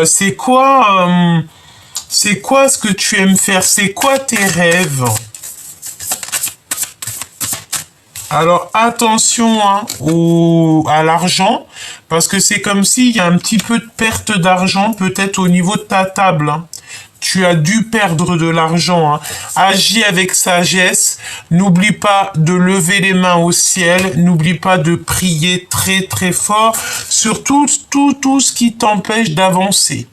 c'est quoi ce que tu aimes faire, c'est quoi tes rêves. Alors attention hein, à l'argent, parce que c'est comme s'il y a un petit peu de perte d'argent peut-être au niveau de ta table. Hein. Tu as dû perdre de l'argent. Hein. Agis avec sagesse. N'oublie pas de lever les mains au ciel. N'oublie pas de prier très très fort sur tout ce qui t'empêche d'avancer.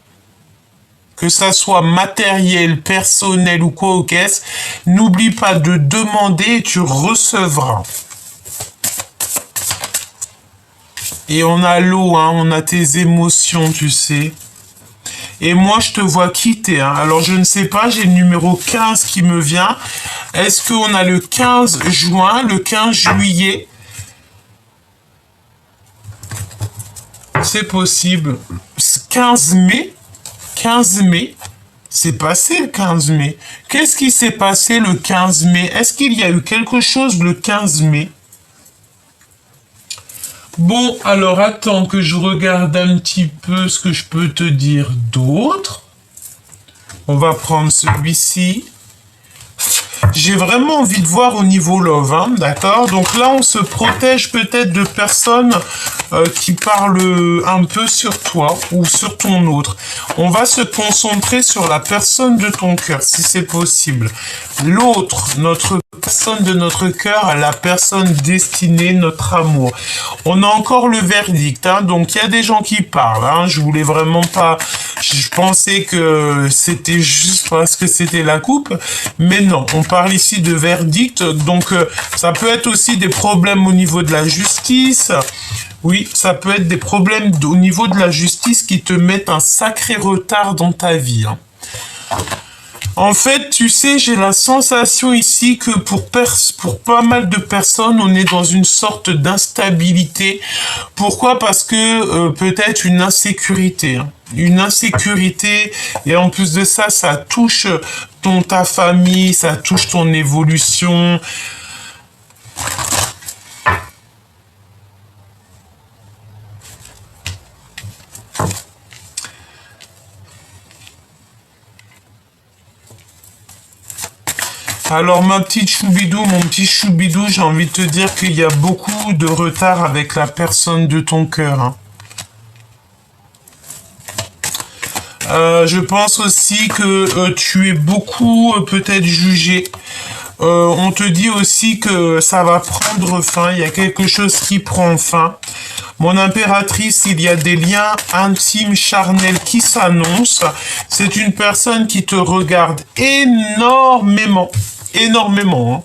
Que ça soit matériel, personnel ou quoi au caisse, n'oublie pas de demander et tu recevras. Et on a l'eau, hein, on a tes émotions, tu sais. Et moi, je te vois quitter. Hein. Alors, je ne sais pas, j'ai le numéro 15 qui me vient. Est-ce qu'on a le 15 juin, le 15 juillet? C'est possible. 15 mai 15 mai, c'est passé le 15 mai. Qu'est-ce qui s'est passé le 15 mai? Est-ce qu'il y a eu quelque chose le 15 mai? Bon, alors attends que je regarde un petit peu ce que je peux te dire d'autre. On va prendre celui-ci. J'ai vraiment envie de voir au niveau love, hein, d'accord? Donc là, on se protège peut-être de personnes qui parle un peu sur toi ou sur ton autre. On va se concentrer sur la personne de ton cœur, si c'est possible. L'autre, notre personne de notre cœur, la personne destinée, notre amour. On a encore le verdict, hein, donc il y a des gens qui parlent, hein, je voulais vraiment pas, je pensais que c'était juste parce que c'était la coupe, mais non, on parle ici de verdict, donc ça peut être aussi des problèmes au niveau de la justice. Oui, ça peut être des problèmes au niveau de la justice qui te mettent un sacré retard dans ta vie, hein. En fait, tu sais, j'ai la sensation ici que pour pas mal de personnes, on est dans une sorte d'instabilité. Pourquoi? Parce que peut-être une insécurité, hein. Une insécurité, et en plus de ça, ça touche ta famille, ça touche ton évolution. Alors ma petite choubidou, mon petit choubidou, j'ai envie de te dire qu'il y a beaucoup de retard avec la personne de ton cœur, hein. Je pense aussi que tu es beaucoup peut-être jugé. On te dit aussi que ça va prendre fin, il y a quelque chose qui prend fin. Mon impératrice, il y a des liens intimes, charnels qui s'annoncent. C'est une personne qui te regarde énormément, énormément, hein.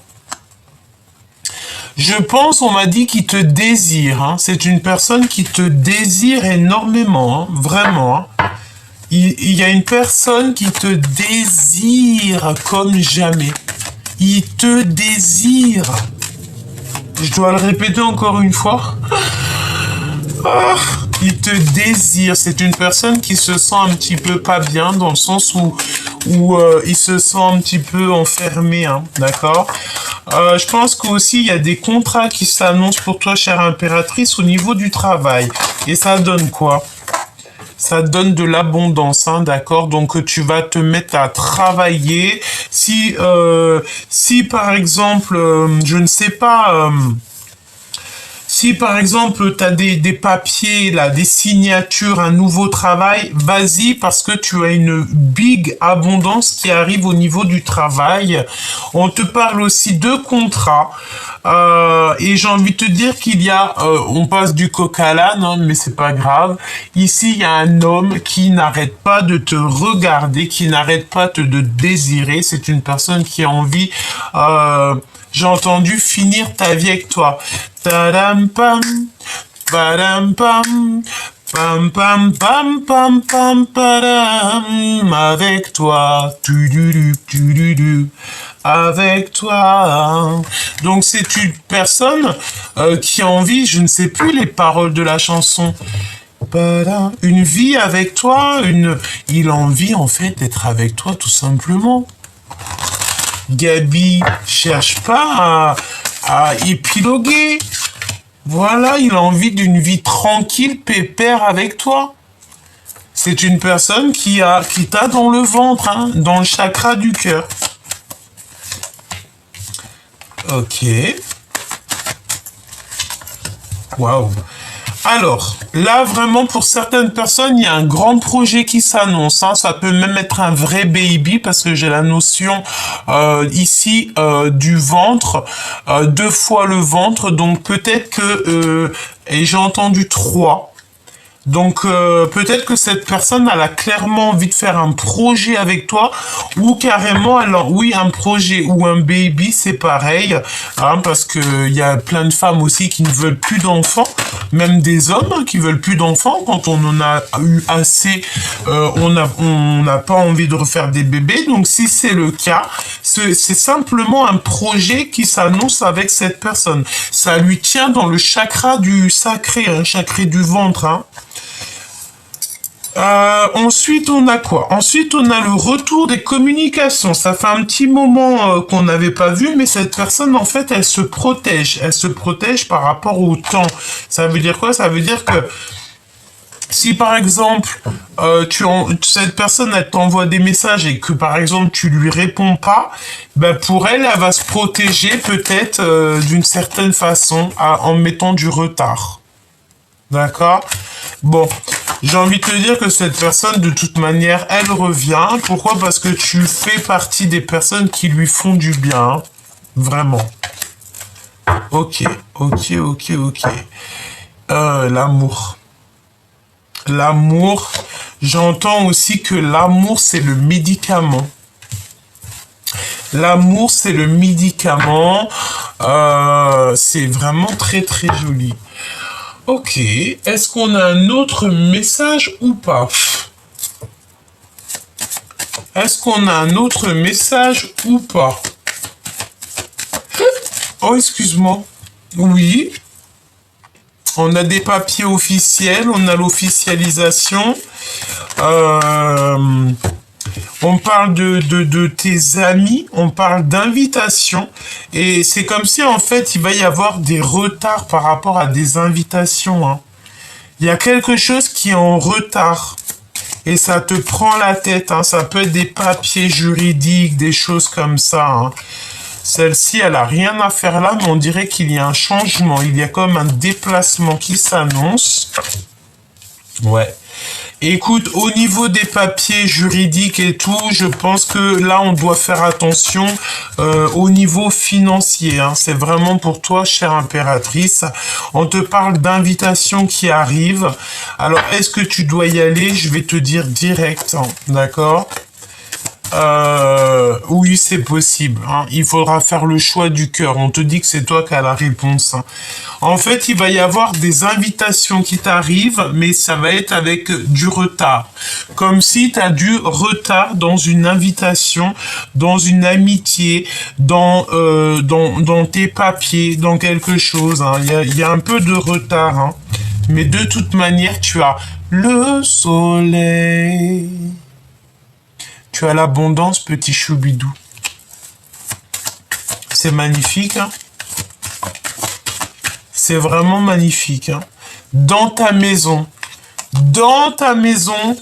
Je pense, on m'a dit qu'il te désire, hein. C'est une personne qui te désire énormément, hein. Vraiment, hein. Il y a une personne qui te désire comme jamais. Il te désire. Je dois le répéter encore une fois. Ah, il te désire. C'est une personne qui se sent un petit peu pas bien, dans le sens où il se sent un petit peu enfermé, hein, d'accord? Je pense qu'aussi il y a des contrats qui s'annoncent pour toi, chère impératrice, au niveau du travail. Et ça donne quoi? Ça donne de l'abondance, hein, d'accord? Donc tu vas te mettre à travailler. Si par exemple, je ne sais pas. Si par exemple tu as des papiers, là, des signatures, un nouveau travail, vas-y parce que tu as une big abondance qui arrive au niveau du travail. On te parle aussi de contrats. Et j'ai envie de te dire qu'il y a, on passe du coq à l'âne, hein, mais c'est pas grave. Ici, il y a un homme qui n'arrête pas de te regarder, qui n'arrête pas de désirer. C'est une personne qui a envie, j'ai entendu, finir ta vie avec toi. Tadam pam, padam pam, pam pam pam pam pam padam, avec toi, tu du du, avec toi. Donc c'est une personne qui a envie, je ne sais plus les paroles de la chanson. Une vie avec toi, il a envie en fait d'être avec toi tout simplement. Gabi cherche pas à épiloguer. Voilà, il a envie d'une vie tranquille, pépère avec toi. C'est une personne qui t'a dans le ventre, hein, dans le chakra du cœur. Ok. Waouh. Alors, là, vraiment, pour certaines personnes, il y a un grand projet qui s'annonce, hein. Ça peut même être un vrai baby, parce que j'ai la notion ici du ventre, 2 fois le ventre. Donc, peut-être que... et j'ai entendu 3. Donc peut-être que cette personne elle a clairement envie de faire un projet avec toi, ou carrément alors oui, un projet ou un baby, c'est pareil, hein, parce que il y a plein de femmes aussi qui ne veulent plus d'enfants, même des hommes qui veulent plus d'enfants quand on en a eu assez, on n'a pas envie de refaire des bébés. Donc si c'est le cas, c'est simplement un projet qui s'annonce avec cette personne. Ça lui tient dans le chakra du sacré, un chakra du ventre, hein. Ensuite, on a quoi? Ensuite, on a le retour des communications. Ça fait un petit moment qu'on n'avait pas vu, mais cette personne, en fait, elle se protège. Elle se protège par rapport au temps. Ça veut dire quoi? Ça veut dire que si, par exemple, cette personne, elle t'envoie des messages et que, par exemple, tu lui réponds pas, ben pour elle, elle va se protéger peut-être d'une certaine façon en mettant du retard. D'accord? Bon, j'ai envie de te dire que cette personne, de toute manière, elle revient. Pourquoi? Parce que tu fais partie des personnes qui lui font du bien. Hein. Vraiment. Ok, ok, ok, ok. L'amour. L'amour, j'entends aussi que l'amour, c'est le médicament. L'amour, c'est le médicament. C'est vraiment très, très joli. Ok, est-ce qu'on a un autre message ou pas? Est-ce qu'on a un autre message ou pas? Oh, excuse-moi. Oui. On a des papiers officiels, on a l'officialisation. On parle de tes amis, on parle d'invitation. Et c'est comme si, en fait, il va y avoir des retards par rapport à des invitations. Hein. Il y a quelque chose qui est en retard. Et ça te prend la tête. Hein. Ça peut être des papiers juridiques, des choses comme ça. Hein. Celle-ci, elle a rien à faire là, mais on dirait qu'il y a un changement. Il y a comme un déplacement qui s'annonce. Ouais. Écoute, au niveau des papiers juridiques et tout, je pense que là, on doit faire attention au niveau financier. Hein. C'est vraiment pour toi, chère impératrice. On te parle d'invitations qui arrivent. Alors, est-ce que tu dois y aller? Je vais te dire direct, hein. D'accord? Oui, c'est possible. Hein. Il faudra faire le choix du cœur. On te dit que c'est toi qui as la réponse. Hein. En fait, il va y avoir des invitations qui t'arrivent, mais ça va être avec du retard. Comme si tu as du retard dans une invitation, dans une amitié, dans tes papiers, dans quelque chose. Hein. Il y a un peu de retard. Hein. Mais de toute manière, tu as le soleil. Tu as l'abondance, petit choubidou. C'est magnifique, hein? C'est vraiment magnifique, hein? Dans ta maison,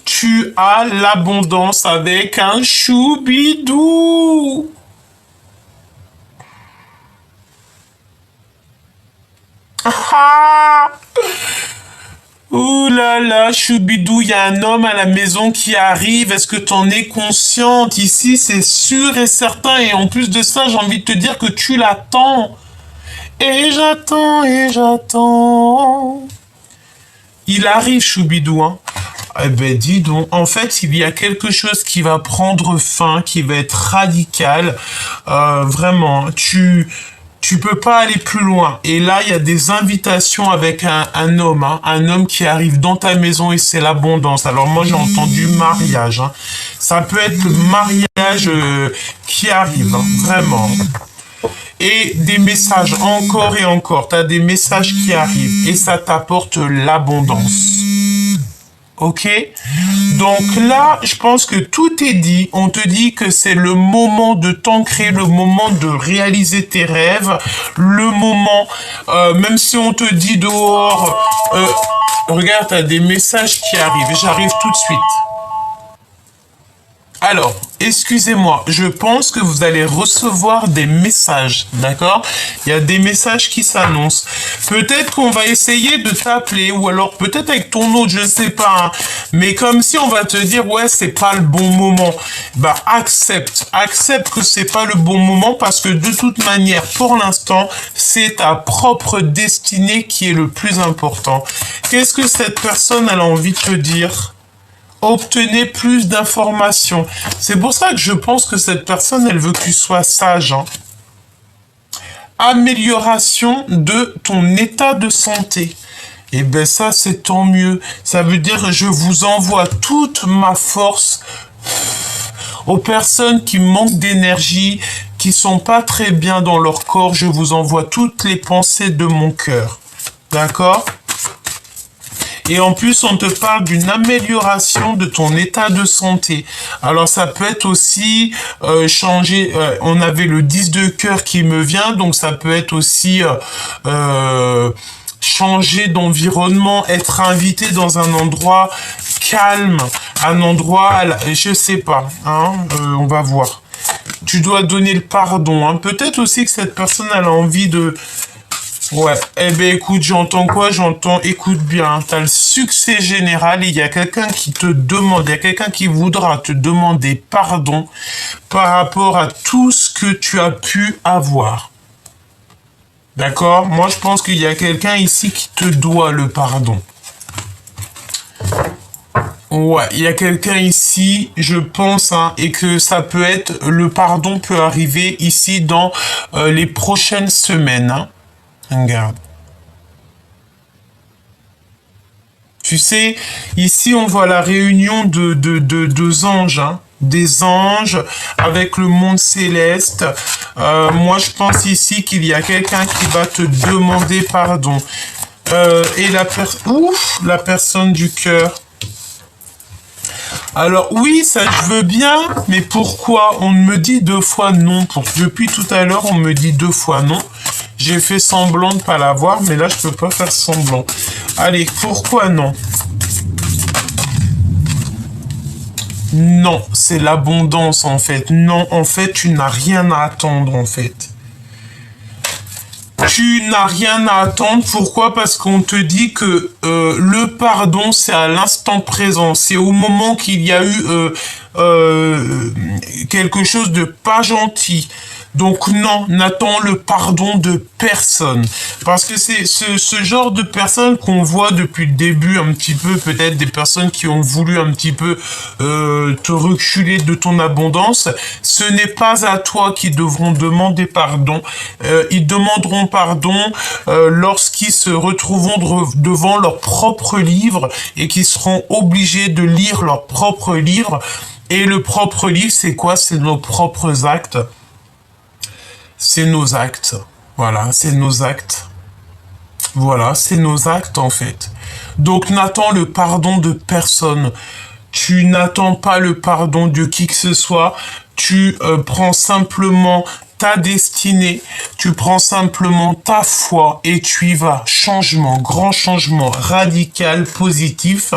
tu as l'abondance avec un choubidou. Ah! Ouh là là, Choubidou, il y a un homme à la maison qui arrive. Est-ce que tu en es consciente? Ici, c'est sûr et certain. Et en plus de ça, j'ai envie de te dire que tu l'attends. Et j'attends, et j'attends. Il arrive, Choubidou, hein. Eh ben, dis donc. En fait, il y a quelque chose qui va prendre fin, qui va être radical. Vraiment, tu peux pas aller plus loin. Et là, il y a des invitations avec un homme, hein, un homme qui arrive dans ta maison et c'est l'abondance. Alors moi, j'ai entendu mariage. Hein. Ça peut être le mariage qui arrive, hein, vraiment. Et des messages encore et encore. Tu as des messages qui arrivent et ça t'apporte l'abondance. Ok? Donc là, je pense que tout est dit. On te dit que c'est le moment de t'ancrer, le moment de réaliser tes rêves, le moment, même si on te dit dehors, regarde, t'as des messages qui arrivent. J'arrive tout de suite. Alors, excusez-moi, je pense que vous allez recevoir des messages, d'accord? Il y a des messages qui s'annoncent. Peut-être qu'on va essayer de t'appeler, ou alors peut-être avec ton autre, je ne sais pas. Hein. Mais comme si on va te dire, ouais, c'est pas le bon moment. Bah, accepte que c'est pas le bon moment, parce que de toute manière, pour l'instant, c'est ta propre destinée qui est le plus important. Qu'est-ce que cette personne, elle a envie de te dire? Obtenez plus d'informations. C'est pour ça que je pense que cette personne, elle veut que tu sois sage. Hein. Amélioration de ton état de santé. Et ben ça, c'est tant mieux. Ça veut dire que je vous envoie toute ma force aux personnes qui manquent d'énergie, qui sont pas très bien dans leur corps. Je vous envoie toutes les pensées de mon cœur. D'accord ? Et en plus, on te parle d'une amélioration de ton état de santé. Alors, ça peut être aussi changer... on avait le 10 de cœur qui me vient, donc ça peut être aussi... changer d'environnement, être invité dans un endroit calme, un endroit... Je sais pas, hein, on va voir. Tu dois donner le pardon. Hein. Peut-être aussi que cette personne elle a envie de Ouais, eh ben écoute, j'entends quoi? J'entends, écoute bien, t'as le succès général et il y a quelqu'un qui te demande, il y a quelqu'un qui voudra te demander pardon par rapport à tout ce que tu as pu avoir. D'accord? Moi, je pense qu'il y a quelqu'un ici qui te doit le pardon. Ouais, il y a quelqu'un ici, je pense, hein, et que ça peut être, le pardon peut arriver ici dans les prochaines semaines. Hein. Regarde. Tu sais, ici on voit la réunion de deux anges, hein, des anges avec le monde céleste. Moi je pense ici qu'il y a quelqu'un qui va te demander pardon. Et la personne du cœur. Alors oui, ça je veux bien, mais pourquoi on me dit 2 fois non? Depuis tout à l'heure, on me dit 2 fois non. J'ai fait semblant de pas l'avoir, mais là je peux pas faire semblant. Allez, pourquoi non? Non, c'est l'abondance en fait. Non, en fait, tu n'as rien à attendre en fait. Tu n'as rien à attendre. Pourquoi? Parce qu'on te dit que le pardon, c'est à l'instant présent. C'est au moment qu'il y a eu quelque chose de pas gentil. Donc non, n'attends le pardon de personne. Parce que c'est ce genre de personnes qu'on voit depuis le début un petit peu, peut-être des personnes qui ont voulu un petit peu te reculer de ton abondance. Ce n'est pas à toi qu'ils devront demander pardon. Ils demanderont pardon lorsqu'ils se retrouveront devant leur propre livre et qu'ils seront obligés de lire leur propre livre. Et le propre livre, c'est quoi? C'est nos propres actes. C'est nos actes. Voilà, c'est nos actes. Voilà, c'est nos actes en fait. Donc n'attends le pardon de personne. Tu n'attends pas le pardon de qui que ce soit. Tu prends simplement ta destinée, tu prends simplement ta foi et tu y vas. Changement, grand changement, radical, positif.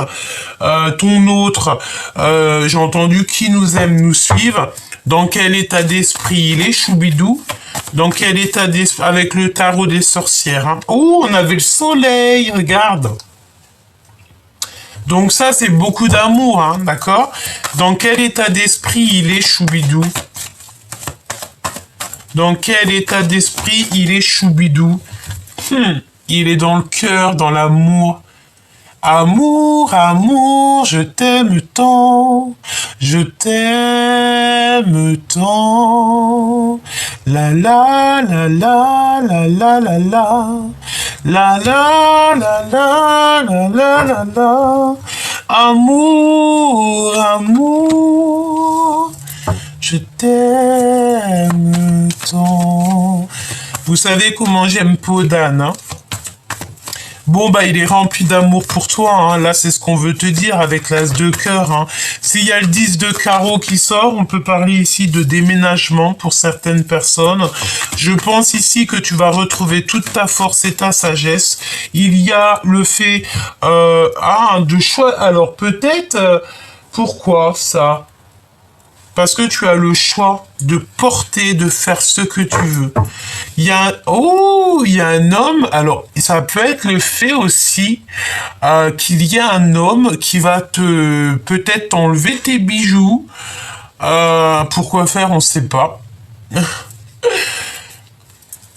Ton autre, j'ai entendu, qui nous aime nous suivre. Dans quel état d'esprit il est, Choubidou? Dans quel état d'esprit? Avec le tarot des sorcières. Hein. Oh, on avait le soleil, regarde. Donc ça, c'est beaucoup d'amour, hein, d'accord? Dans quel état d'esprit il est, Choubidou? Dans quel état d'esprit il est, Choubidou? Il est dans le cœur, dans l'amour. Amour, amour, je t'aime tant, je t'aime tant. La la la la la la la la. La la la la la la la la. Amour, amour, je t'aime tant. Vous savez comment j'aime Podane, hein? Bon, bah, il est rempli d'amour pour toi, hein. Là, c'est ce qu'on veut te dire avec l'as de cœur, hein. S'il y a le 10 de carreau qui sort, on peut parler ici de déménagement pour certaines personnes. Je pense ici que tu vas retrouver toute ta force et ta sagesse. Il y a le fait, de choix. Alors, peut-être, pourquoi ça? Parce que tu as le choix de porter, de faire ce que tu veux. Il y a un homme, alors ça peut être le fait aussi qu'il y a un homme qui va peut-être t'enlever tes bijoux. Pourquoi faire, on ne sait pas.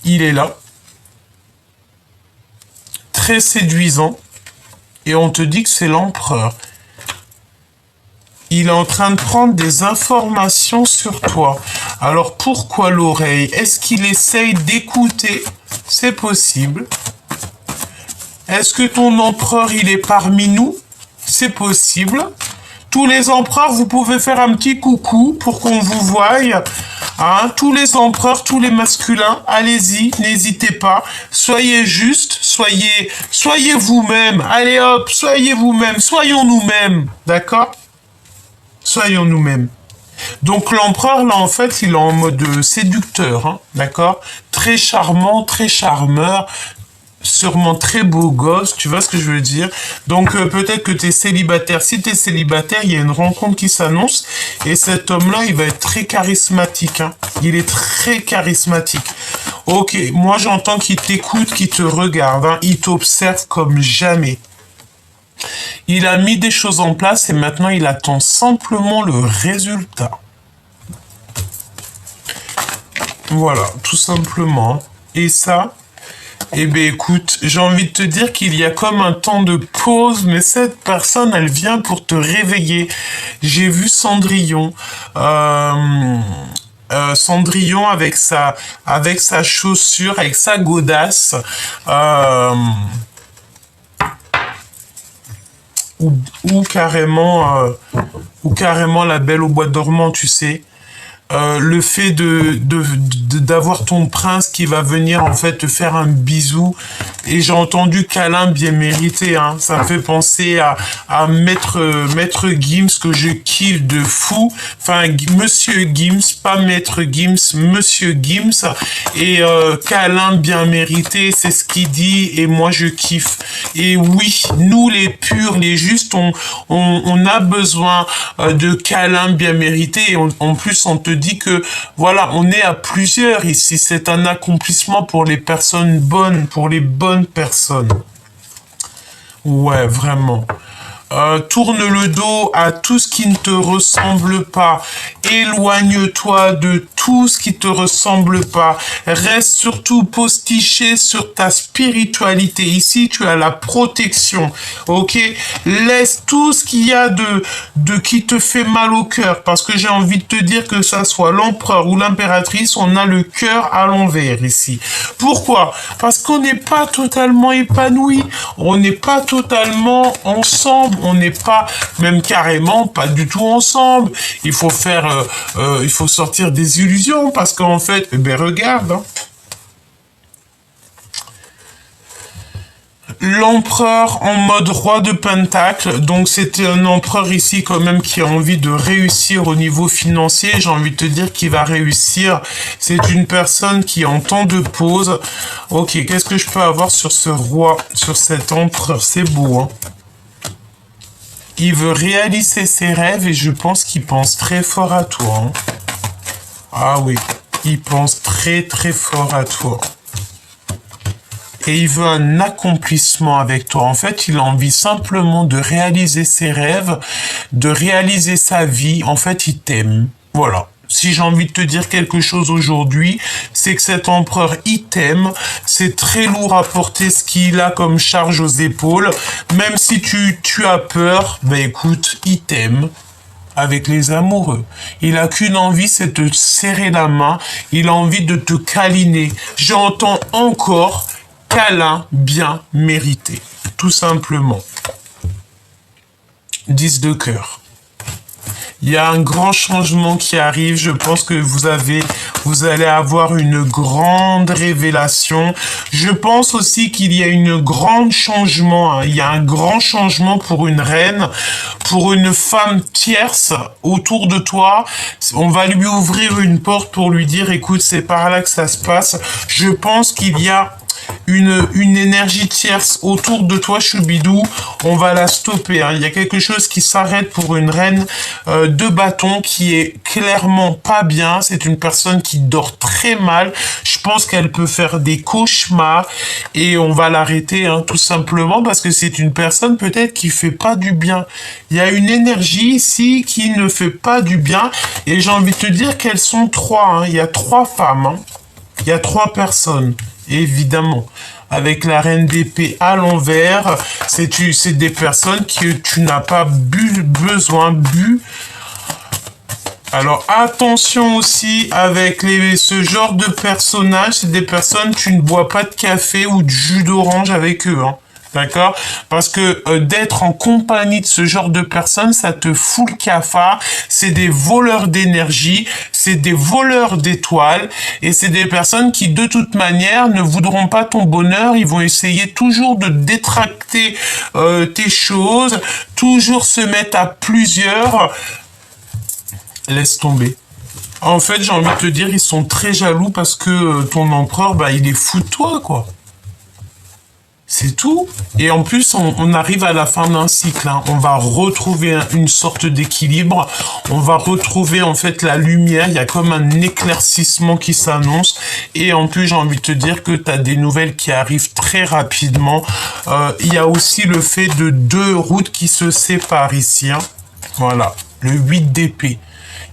Il est là. Très séduisant. Et on te dit que c'est l'empereur. Il est en train de prendre des informations sur toi. Alors pourquoi l'oreille? Est-ce qu'il essaye d'écouter? C'est possible. Est-ce que ton empereur, il est parmi nous? C'est possible. Tous les empereurs, vous pouvez faire un petit coucou pour qu'on vous voie. Hein, tous les empereurs, tous les masculins, allez-y, n'hésitez pas. Soyez juste, soyez vous-même. Allez hop, soyez vous-même, soyons nous-mêmes. D'accord? Soyons nous-mêmes. Donc l'empereur, là, en fait, il est en mode séducteur, hein, d'accord? Très charmant, très charmeur, sûrement très beau gosse, tu vois ce que je veux dire? Donc peut-être que tu es célibataire. Si tu es célibataire, il y a une rencontre qui s'annonce, et cet homme-là, il va être très charismatique, hein. Il est très charismatique. Ok, moi j'entends qu'il t'écoute, qu'il te regarde, hein. Il t'observe comme jamais. Il a mis des choses en place et maintenant il attend simplement le résultat. Voilà, tout simplement. Et ça, eh bien écoute, j'ai envie de te dire qu'il y a comme un temps de pause, mais cette personne, elle vient pour te réveiller. J'ai vu Cendrillon. Cendrillon avec sa chaussure, avec sa godasse, ou, ou carrément, ou carrément la Belle au bois dormant, tu sais. Le fait d'avoir ton prince qui va venir en fait te faire un bisou, et j'ai entendu câlin bien mérité, hein. Ça me fait penser à Maître Gims, que je kiffe de fou, enfin Monsieur Gims, pas Maître Gims, Monsieur Gims, et câlin bien mérité, c'est ce qu'il dit, et moi je kiffe. Et oui, nous les purs, les justes, on a besoin de câlins bien mérités, et en plus on te dit que voilà, on est à plusieurs ici. C'est un accomplissement pour les personnes bonnes, pour les bonnes personnes. Ouais, vraiment. Tourne le dos à tout ce qui ne te ressemble pas. Éloigne-toi de tout ce qui te ressemble pas. Reste surtout postiché sur ta spiritualité. Ici, tu as la protection. Ok? Laisse tout ce qu'il y a de qui te fait mal au cœur. Parce que j'ai envie de te dire que ça soit l'empereur ou l'impératrice, on a le cœur à l'envers ici. Pourquoi? Parce qu'on n'est pas totalement épanoui. On n'est pas totalement ensemble. On n'est pas, même carrément, pas du tout ensemble. Il faut faire, il faut sortir des illusions parce qu'en fait, eh ben regarde, hein. L'empereur en mode roi de pentacle, donc c'est un empereur ici quand même qui a envie de réussir au niveau financier. J'ai envie de te dire qu'il va réussir. C'est une personne qui est en temps de pause. Ok, qu'est-ce que je peux avoir sur ce roi, sur cet empereur? C'est beau, hein. Il veut réaliser ses rêves et je pense qu'il pense très fort à toi, hein. Ah oui, il pense très très fort à toi. Et il veut un accomplissement avec toi. En fait, il a envie simplement de réaliser ses rêves, de réaliser sa vie. En fait, il t'aime. Voilà. Si j'ai envie de te dire quelque chose aujourd'hui, c'est que cet empereur, il t'aime. C'est très lourd à porter ce qu'il a comme charge aux épaules. Même si tu as peur, ben écoute, il t'aime. Avec les amoureux. Il a qu'une envie, c'est de te serrer la main. Il a envie de te câliner. J'entends encore câlin bien mérité. Tout simplement. 10 de cœur. Il y a un grand changement qui arrive. Je pense que vous allez avoir une grande révélation. Je pense aussi qu'il y a une grande changement, hein. Il y a un grand changement pour une reine, pour une femme tierce autour de toi. On va lui ouvrir une porte pour lui dire, écoute, c'est par là que ça se passe. Je pense qu'il y a une énergie tierce autour de toi, Choubidou, on va la stopper, hein. Il y a quelque chose qui s'arrête pour une reine de bâton qui est clairement pas bien. C'est une personne qui dort très mal. Je pense qu'elle peut faire des cauchemars et on va l'arrêter, hein, tout simplement parce que c'est une personne peut-être qui fait pas du bien. Il y a une énergie ici qui ne fait pas du bien et j'ai envie de te dire qu'elles sont trois, hein. Il y a 3 femmes, hein. Il y a 3 personnes. Évidemment, avec la reine d'épée à l'envers, c'est des personnes que tu n'as pas besoin. Alors attention aussi avec ce genre de personnages, c'est des personnes, tu ne bois pas de café ou de jus d'orange avec eux, hein. D'accord? Parce que d'être en compagnie de ce genre de personnes, ça te fout le cafard. C'est des voleurs d'énergie, c'est des voleurs d'étoiles, et c'est des personnes qui, de toute manière, ne voudront pas ton bonheur. Ils vont essayer toujours de détracter tes choses, toujours se mettre à plusieurs. Laisse tomber. En fait, j'ai envie de te dire, ils sont très jaloux parce que ton empereur, bah, il est fou de toi, quoi. C'est tout. Et en plus, on arrive à la fin d'un cycle. Hein. On va retrouver une sorte d'équilibre. On va retrouver en fait la lumière. Il y a comme un éclaircissement qui s'annonce. Et en plus, j'ai envie de te dire que tu as des nouvelles qui arrivent très rapidement. Il y a aussi le fait de 2 routes qui se séparent ici. Hein. Voilà, le 8 d'épée.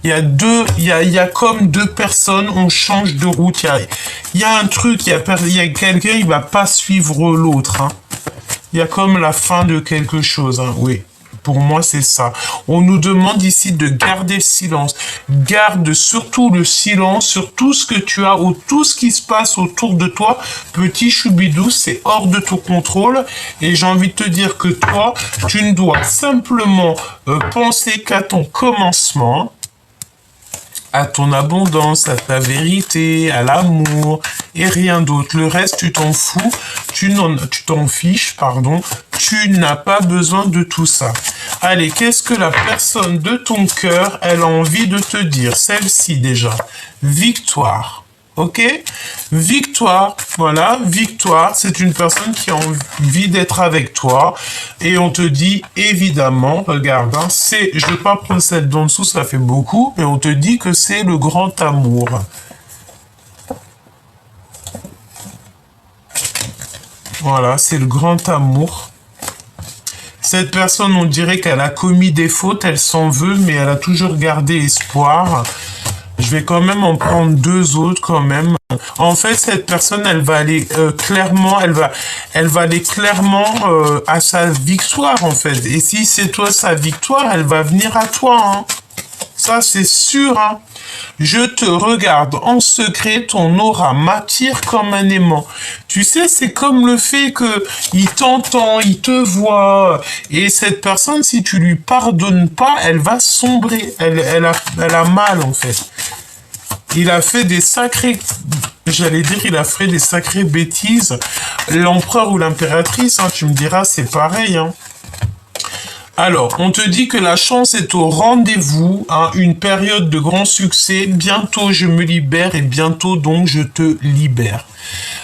Il y a comme 2 personnes, on change de route. Il y a un truc, il y a quelqu'un, il va pas suivre l'autre. Hein. Il y a comme la fin de quelque chose. Hein. Oui, pour moi, c'est ça. On nous demande ici de garder le silence. Garde surtout le silence sur tout ce que tu as ou tout ce qui se passe autour de toi. Petit choubidou, c'est hors de ton contrôle. Et j'ai envie de te dire que toi, tu ne dois simplement penser qu'à ton commencement, à ton abondance, à ta vérité, à l'amour, et rien d'autre. Le reste, tu t'en fous, tu t'en fiches, pardon, tu n'as pas besoin de tout ça. Allez, qu'est-ce que la personne de ton cœur, elle a envie de te dire? Celle-ci déjà. Victoire. Ok? Victoire, voilà, victoire, c'est une personne qui a envie d'être avec toi. Et on te dit, évidemment, regarde, hein, je vais pas prendre celle d'en dessous, ça fait beaucoup, mais on te dit que c'est le grand amour. Voilà, c'est le grand amour. Cette personne, on dirait qu'elle a commis des fautes, elle s'en veut, mais elle a toujours gardé espoir. Je vais quand même en prendre 2 autres quand même. En fait, cette personne, elle va aller clairement, elle va aller clairement à sa victoire en fait. Et si c'est toi sa victoire, elle va venir à toi. Hein. Ça, c'est sûr. Hein. Je te regarde en secret, ton aura m'attire comme un aimant. Tu sais, c'est comme le fait que il t'entend, il te voit. Et cette personne, si tu lui pardonnes pas, elle va sombrer. Elle a mal, en fait. Il a fait des sacrées... J'allais dire, il a fait des sacrées bêtises. L'empereur ou l'impératrice, hein, tu me diras, c'est pareil, hein. Alors, on te dit que la chance est au rendez-vous, hein, une période de grand succès. Bientôt, je me libère et bientôt, donc, je te libère.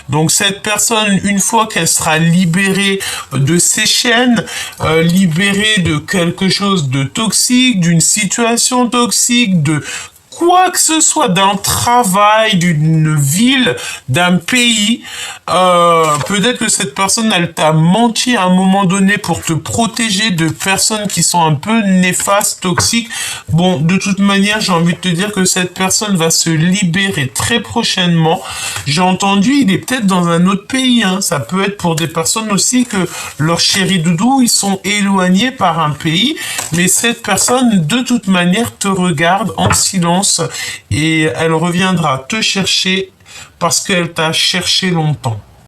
Donc, cette personne, une fois qu'elle sera libérée de ses chaînes, libérée de quelque chose de toxique, d'une situation toxique, de quoi que ce soit, d'un travail, d'une ville, d'un pays, peut-être que cette personne, elle t'a menti à un moment donné pour te protéger de personnes qui sont un peu néfastes, toxiques. Bon, de toute manière, j'ai envie de te dire que cette personne va se libérer très prochainement. J'ai entendu, il est peut-être dans un autre pays, hein. Ça peut être pour des personnes aussi que leurs chéris doudous, ils sont éloignés par un pays, mais cette personne, de toute manière, te regarde en silence et elle reviendra te chercher parce qu'elle t'a cherché longtemps.